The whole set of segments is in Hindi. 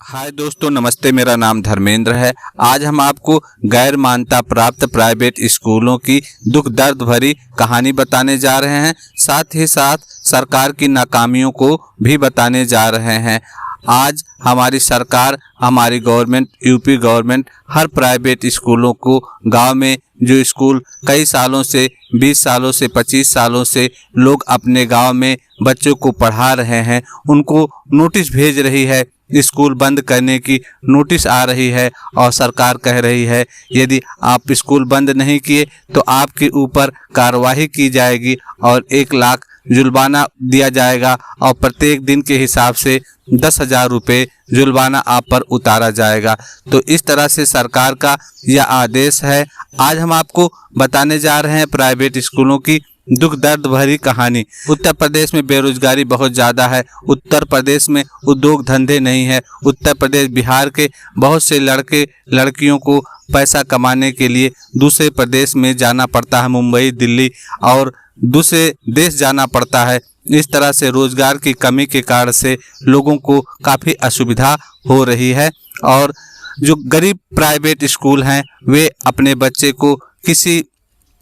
हाय दोस्तों, नमस्ते। मेरा नाम धर्मेंद्र है। आज हम आपको गैर मान्यता प्राप्त प्राइवेट स्कूलों की दुख दर्द भरी कहानी बताने जा रहे हैं। साथ ही साथ सरकार की नाकामियों को भी बताने जा रहे हैं। आज हमारी सरकार, हमारी गवर्नमेंट, यूपी गवर्नमेंट हर प्राइवेट स्कूलों को गांव में जो स्कूल कई सालों से 20 सालों से 25 सालों से लोग अपने गांव में बच्चों को पढ़ा रहे हैं, उनको नोटिस भेज रही है, स्कूल बंद करने की नोटिस आ रही है। और सरकार कह रही है यदि आप स्कूल बंद नहीं किए तो आपके ऊपर कार्रवाई की जाएगी और 1 लाख जुर्माना दिया जाएगा और प्रत्येक दिन के हिसाब से 10,000 रुपये जुर्माना आप पर उतारा जाएगा। तो इस तरह से सरकार का यह आदेश है। आज हम आपको बताने जा रहे हैं प्राइवेट स्कूलों की दुख दर्द भरी कहानी। उत्तर प्रदेश में बेरोजगारी बहुत ज़्यादा है। उत्तर प्रदेश में उद्योग धंधे नहीं है। उत्तर प्रदेश, बिहार के बहुत से लड़के लड़कियों को पैसा कमाने के लिए दूसरे प्रदेश में जाना पड़ता है, मुंबई, दिल्ली और दूसरे देश जाना पड़ता है। इस तरह से रोजगार की कमी के कारण से लोगों को काफ़ी असुविधा हो रही है। और जो गरीब प्राइवेट स्कूल हैं वे अपने बच्चे को किसी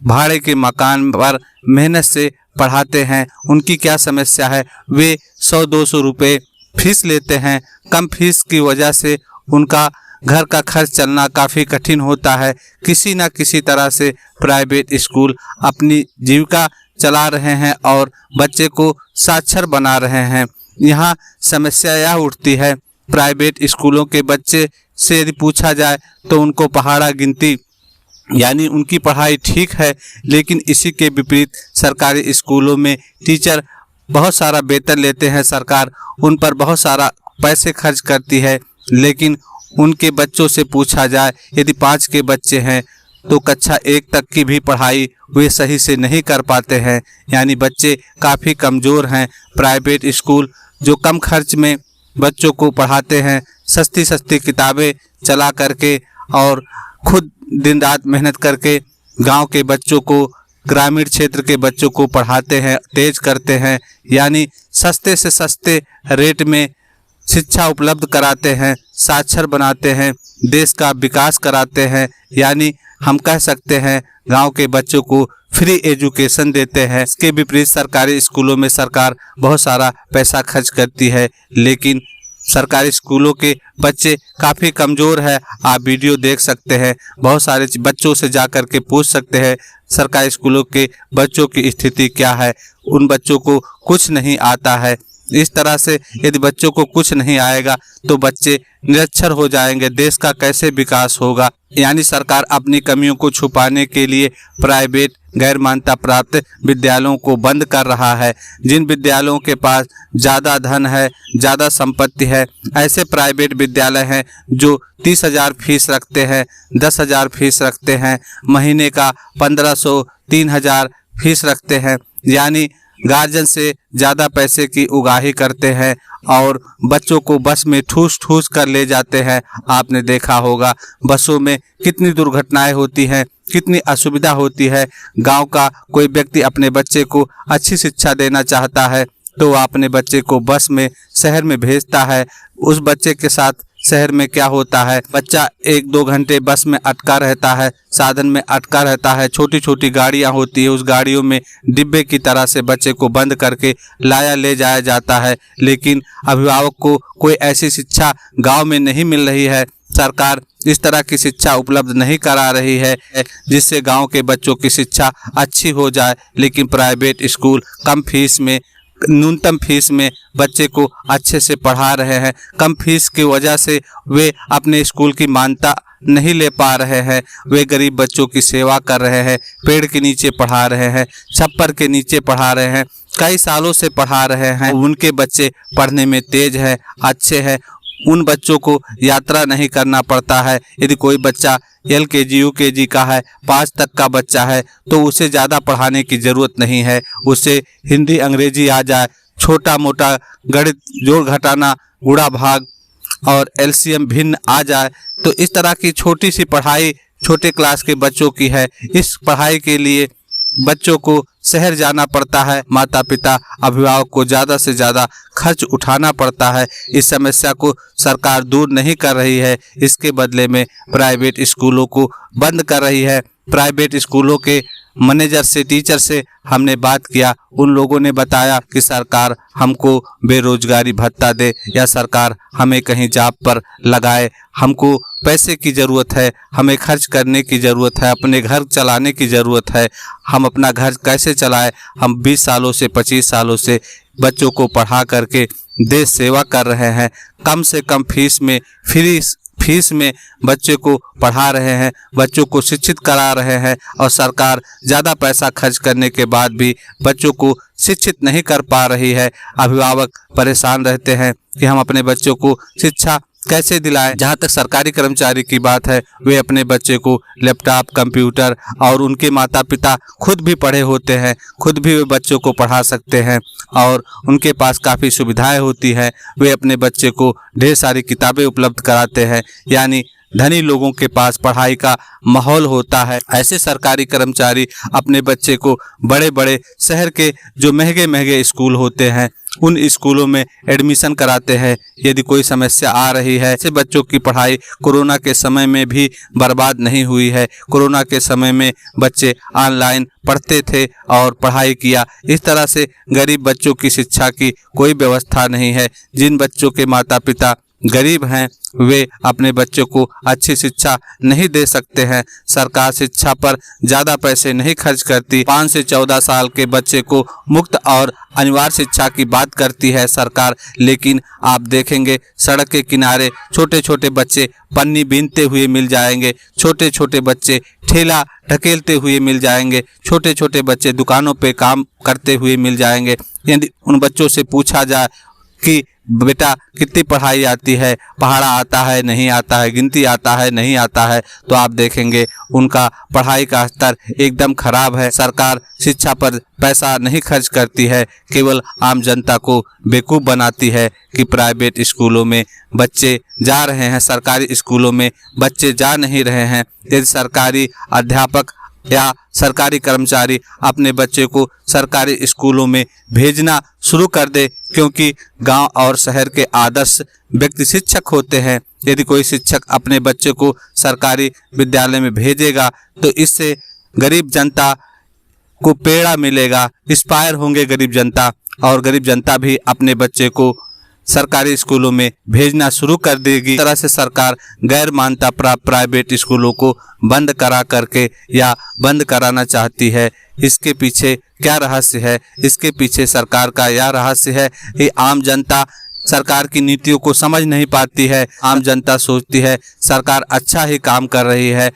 भाड़े के मकान पर मेहनत से पढ़ाते हैं। उनकी क्या समस्या है, वे 100-200 रुपये फीस लेते हैं। कम फीस की वजह से उनका घर का खर्च चलना काफ़ी कठिन होता है। किसी न किसी तरह से प्राइवेट स्कूल अपनी जीविका चला रहे हैं और बच्चे को साक्षर बना रहे हैं। यहाँ समस्या यह उठती है, प्राइवेट स्कूलों के बच्चे से यदि पूछा जाए तो उनको पहाड़ा गिनती यानी उनकी पढ़ाई ठीक है, लेकिन इसी के विपरीत सरकारी स्कूलों में टीचर बहुत सारा वेतन लेते हैं। सरकार उन पर बहुत सारा पैसे खर्च करती है, लेकिन उनके बच्चों से पूछा जाए यदि 5 के बच्चे हैं तो कक्षा 1 तक की भी पढ़ाई वे सही से नहीं कर पाते हैं। यानी बच्चे काफ़ी कमज़ोर हैं। प्राइवेट स्कूल जो कम खर्च में बच्चों को पढ़ाते हैं, सस्ती सस्ती किताबें चला करके और खुद दिन रात मेहनत करके गांव के बच्चों को, ग्रामीण क्षेत्र के बच्चों को पढ़ाते हैं, तेज करते हैं। यानी सस्ते से सस्ते रेट में शिक्षा उपलब्ध कराते हैं, साक्षर बनाते हैं, देश का विकास कराते हैं। यानी हम कह सकते हैं गांव के बच्चों को फ्री एजुकेशन देते हैं। इसके विपरीत सरकारी स्कूलों में सरकार बहुत सारा पैसा खर्च करती है, लेकिन सरकारी स्कूलों के बच्चे काफ़ी कमज़ोर है। आप वीडियो देख सकते हैं, बहुत सारे बच्चों से जा कर के पूछ सकते हैं सरकारी स्कूलों के बच्चों की स्थिति क्या है। उन बच्चों को कुछ नहीं आता है। इस तरह से यदि बच्चों को कुछ नहीं आएगा तो बच्चे निरक्षर हो जाएंगे, देश का कैसे विकास होगा। यानी सरकार अपनी कमियों को छुपाने के लिए प्राइवेट गैर मान्यता प्राप्त विद्यालयों को बंद कर रहा है। जिन विद्यालयों के पास ज़्यादा धन है, ज़्यादा संपत्ति है, ऐसे प्राइवेट विद्यालय हैं जो 30,000 फीस रखते हैं, 10,000 फीस रखते हैं, महीने का 1,500, 3,000 फीस रखते हैं। यानी गार्जियन से ज़्यादा पैसे की उगाही करते हैं और बच्चों को बस में ठूस ठूस कर ले जाते हैं। आपने देखा होगा बसों में कितनी दुर्घटनाएं होती हैं, कितनी असुविधा होती है। गांव का कोई व्यक्ति अपने बच्चे को अच्छी शिक्षा देना चाहता है तो वह अपने बच्चे को बस में शहर में भेजता है। उस बच्चे के साथ शहर में क्या होता है, बच्चा 1-2 घंटे बस में अटका रहता है, साधन में अटका रहता है। छोटी छोटी गाड़ियां होती है, उस गाड़ियों में डिब्बे की तरह से बच्चे को बंद करके लाया ले जाया जाता है। लेकिन अभिभावक को कोई ऐसी शिक्षा गांव में नहीं मिल रही है। सरकार इस तरह की शिक्षा उपलब्ध नहीं करा रही है जिससे गांव के बच्चों की शिक्षा अच्छी हो जाए। लेकिन प्राइवेट स्कूल कम फीस में, न्यूनतम फीस में बच्चे को अच्छे से पढ़ा रहे हैं। कम फीस की वजह से वे अपने स्कूल की मान्यता नहीं ले पा रहे हैं। वे गरीब बच्चों की सेवा कर रहे हैं, पेड़ के नीचे पढ़ा रहे हैं, छप्पर के नीचे पढ़ा रहे हैं, कई सालों से पढ़ा रहे हैं। उनके बच्चे पढ़ने में तेज है, अच्छे हैं। उन बच्चों को यात्रा नहीं करना पड़ता है। यदि कोई बच्चा LKG UKG का है, 5 तक का बच्चा है, तो उसे ज़्यादा पढ़ाने की ज़रूरत नहीं है। उसे हिंदी अंग्रेजी आ जाए, छोटा मोटा गणित, जोड़ घटाना, गुणा भाग और LCM भिन्न आ जाए, तो इस तरह की छोटी सी पढ़ाई छोटे क्लास के बच्चों की है। इस पढ़ाई के लिए बच्चों को शहर जाना पड़ता है, माता पिता अभिभावक को ज़्यादा से ज़्यादा खर्च उठाना पड़ता है। इस समस्या को सरकार दूर नहीं कर रही है, इसके बदले में प्राइवेट स्कूलों को बंद कर रही है। प्राइवेट स्कूलों के मैनेजर से, टीचर से हमने बात किया, उन लोगों ने बताया कि सरकार हमको बेरोजगारी भत्ता दे या सरकार हमें कहीं जॉब पर लगाए, हमको पैसे की ज़रूरत है, हमें खर्च करने की ज़रूरत है, अपने घर चलाने की ज़रूरत है। हम अपना घर कैसे चलाएं? हम 20 सालों से 25 सालों से बच्चों को पढ़ा करके देश सेवा कर रहे हैं, कम से कम फीस में बच्चे को पढ़ा रहे हैं, बच्चों को शिक्षित करा रहे हैं, और सरकार ज़्यादा पैसा खर्च करने के बाद भी बच्चों को शिक्षित नहीं कर पा रही है। अभिभावक परेशान रहते हैं कि हम अपने बच्चों को शिक्षा कैसे दिलाएं। जहाँ तक सरकारी कर्मचारी की बात है, वे अपने बच्चे को लैपटॉप, कंप्यूटर, और उनके माता पिता खुद भी पढ़े होते हैं, खुद भी वे बच्चों को पढ़ा सकते हैं और उनके पास काफ़ी सुविधाएं होती हैं। वे अपने बच्चे को ढेर सारी किताबें उपलब्ध कराते हैं, यानी धनी लोगों के पास पढ़ाई का माहौल होता है। ऐसे सरकारी कर्मचारी अपने बच्चे को बड़े बड़े शहर के जो महंगे महंगे स्कूल होते हैं, उन स्कूलों में एडमिशन कराते हैं। यदि कोई समस्या आ रही है, ऐसे बच्चों की पढ़ाई कोरोना के समय में भी बर्बाद नहीं हुई है। कोरोना के समय में बच्चे ऑनलाइन पढ़ते थे और पढ़ाई किया। इस तरह से गरीब बच्चों की शिक्षा की कोई व्यवस्था नहीं है। जिन बच्चों के माता पिता गरीब हैं, वे अपने बच्चों को अच्छी शिक्षा नहीं दे सकते हैं। सरकार शिक्षा पर ज़्यादा पैसे नहीं खर्च करती। 5 से 14 साल के बच्चे को मुफ्त और अनिवार्य शिक्षा की बात करती है सरकार, लेकिन आप देखेंगे सड़क के किनारे छोटे छोटे बच्चे पन्नी बीनते हुए मिल जाएंगे, छोटे छोटे बच्चे ठेला ढकेलते हुए मिल जाएंगे, छोटे छोटे बच्चे दुकानों पे काम करते हुए मिल जाएंगे। यदि उन बच्चों से पूछा जाए कि बेटा कितनी पढ़ाई आती है, पढ़ना आता है नहीं आता है, गिनती आता है नहीं आता है, तो आप देखेंगे उनका पढ़ाई का स्तर एकदम खराब है। सरकार शिक्षा पर पैसा नहीं खर्च करती है, केवल आम जनता को बेवकूफ़ बनाती है कि प्राइवेट स्कूलों में बच्चे जा रहे हैं, सरकारी स्कूलों में बच्चे जा नहीं रहे हैं। यदि सरकारी अध्यापक या सरकारी कर्मचारी अपने बच्चे को सरकारी स्कूलों में भेजना शुरू कर दे, क्योंकि गांव और शहर के आदर्श व्यक्ति शिक्षक होते हैं। यदि कोई शिक्षक अपने बच्चे को सरकारी विद्यालय में भेजेगा तो इससे गरीब जनता को प्रेरणा मिलेगा, इंस्पायर होंगे गरीब जनता, और गरीब जनता भी अपने बच्चे को सरकारी स्कूलों में भेजना शुरू कर देगी। इस तरह से सरकार गैर मान्यता प्राप्त प्राइवेट स्कूलों को बंद करा करके या बंद कराना चाहती है। इसके पीछे क्या रहस्य है? इसके पीछे सरकार का यह रहस्य है कि आम जनता सरकार की नीतियों को समझ नहीं पाती है। आम जनता सोचती है सरकार अच्छा ही काम कर रही है,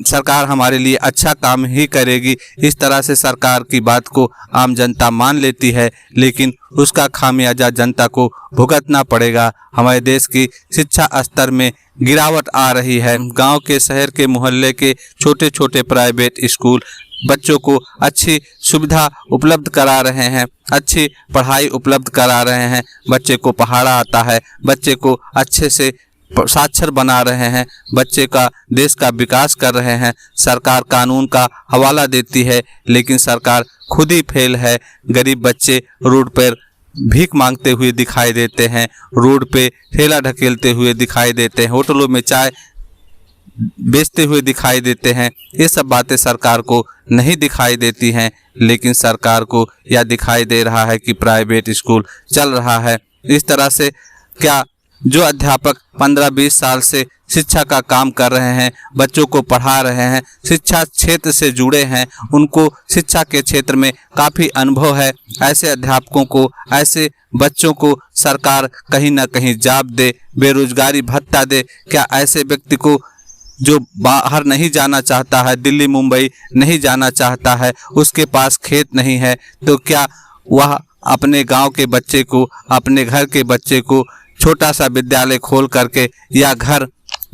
सरकार हमारे लिए अच्छा काम ही करेगी। इस तरह से सरकार की बात को आम जनता मान लेती है, लेकिन उसका खामियाजा जनता को भुगतना पड़ेगा। हमारे देश की शिक्षा स्तर में गिरावट आ रही है। गांव के, शहर के, मोहल्ले के छोटे छोटे प्राइवेट स्कूल बच्चों को अच्छी सुविधा उपलब्ध करा रहे हैं, अच्छी पढ़ाई उपलब्ध करा रहे हैं, बच्चे को पढ़ाना आता है, बच्चे को अच्छे से साक्षर बना रहे हैं, बच्चे का, देश का विकास कर रहे हैं। सरकार कानून का हवाला देती है, लेकिन सरकार खुद ही फेल है। गरीब बच्चे रोड पर भीख मांगते हुए दिखाई देते हैं, रोड पे ठेला ढकेलते हुए दिखाई देते हैं, होटलों में चाय बेचते हुए दिखाई देते हैं। ये सब बातें सरकार को नहीं दिखाई देती हैं, लेकिन सरकार को यह दिखाई दे रहा है कि प्राइवेट स्कूल चल रहा है। इस तरह से क्या जो अध्यापक 15-20 साल से शिक्षा का काम कर रहे हैं, बच्चों को पढ़ा रहे हैं, शिक्षा क्षेत्र से जुड़े हैं, उनको शिक्षा के क्षेत्र में काफ़ी अनुभव है, ऐसे अध्यापकों को, ऐसे बच्चों को सरकार कहीं ना कहीं जॉब दे, बेरोजगारी भत्ता दे। क्या ऐसे व्यक्ति को जो बाहर नहीं जाना चाहता है, दिल्ली मुंबई नहीं जाना चाहता है, उसके पास खेत नहीं है, तो क्या वह अपने गांव के बच्चे को, अपने घर के बच्चे को छोटा सा विद्यालय खोल करके या घर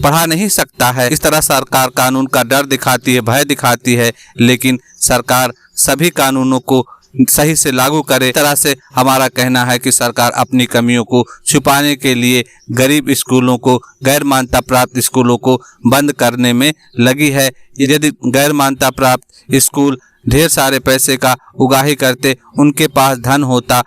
पढ़ा नहीं सकता है? इस तरह सरकार कानून का डर दिखाती है, भय दिखाती है, लेकिन सरकार सभी कानूनों को सही से लागू करे। इस तरह से हमारा कहना है कि सरकार अपनी कमियों को छुपाने के लिए गरीब स्कूलों को, गैर मान्यता प्राप्त स्कूलों को बंद करने में लगी है। यदि गैर मान्यता प्राप्त स्कूल ढेर सारे पैसे का उगाही करते, उनके पास धन होता,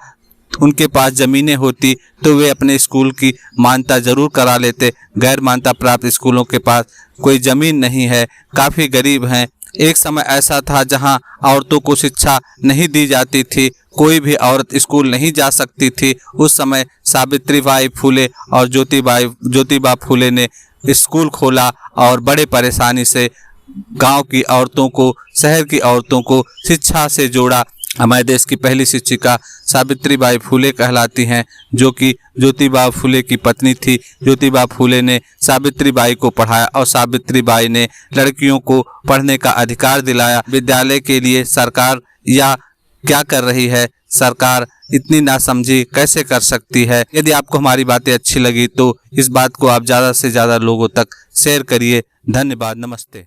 उनके पास ज़मीनें होती तो वे अपने स्कूल की मान्यता ज़रूर करा लेते। गैर मान्यता प्राप्त स्कूलों के पास कोई ज़मीन नहीं है, काफ़ी गरीब हैं। एक समय ऐसा था जहां औरतों को शिक्षा नहीं दी जाती थी, कोई भी औरत स्कूल नहीं जा सकती थी। उस समय सावित्रीबाई फुले और ज्योतिबा फुले ने स्कूल खोला और बड़े परेशानी से गांव की औरतों को, शहर की औरतों को शिक्षा से जोड़ा। हमारे देश की पहली शिक्षिका सावित्रीबाई फुले कहलाती हैं, जो कि ज्योतिबा फुले की पत्नी थी। ज्योतिबा फुले ने सावित्रीबाई को पढ़ाया और सावित्रीबाई ने लड़कियों को पढ़ने का अधिकार दिलाया। विद्यालय के लिए सरकार या क्या कर रही है, सरकार इतनी नासमझी कैसे कर सकती है। यदि आपको हमारी बातें अच्छी लगी तो इस बात को आप ज़्यादा से ज़्यादा लोगों तक शेयर करिए। धन्यवाद, नमस्ते।